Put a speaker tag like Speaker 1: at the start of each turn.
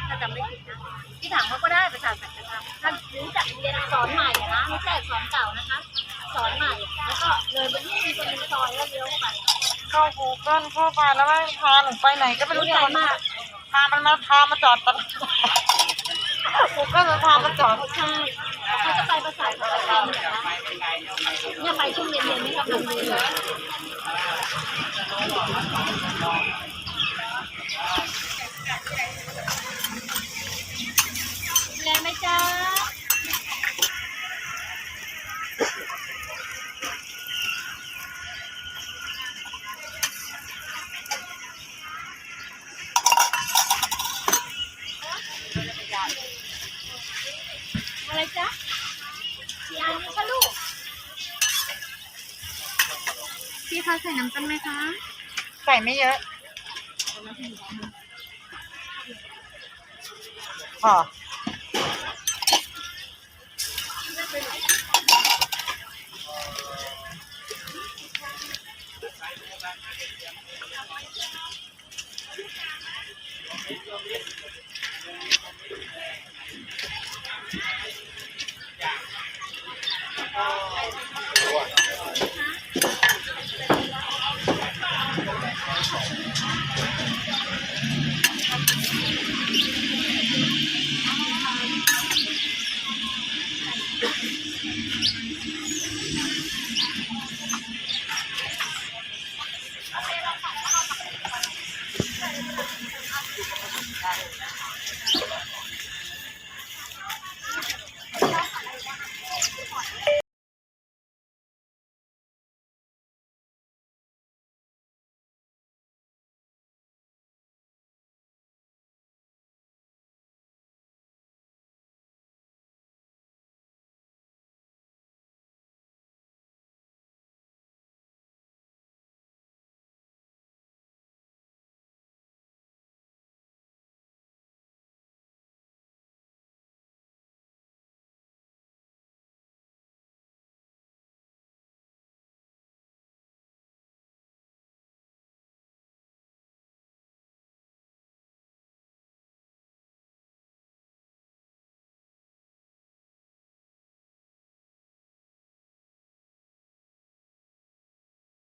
Speaker 1: ถ้าจำไม่ผิดนะที่ถามเขาก็ได้ประชาสัมพันธ์ท่านรู้จักเรียนสอนใหม่นะไม่ใช่สอนเก่านะคะสอนใหม่แล้วก็เลยไปที่จะมีซอยแล้วเลี้ยวเข้าไป
Speaker 2: เข้ากูเกิลเข้าไปแล้วไม่พาหนูไปไหนก็ไม่รู้เนี่ยมันพามาจอดตลอดกูเกิลมันพามาจอด
Speaker 1: ใช่เขาจะไปประสาทกับประจำเนี่ยไปช่วงเย็นๆนี่กับลุงเลยแรงไหมจ๊ะอะไรจ๊ะพี่อันนี้ค่ะลูกพี่คะใส่น้ำตาลไหมคะ
Speaker 2: ใส่ไม่เยอะพอ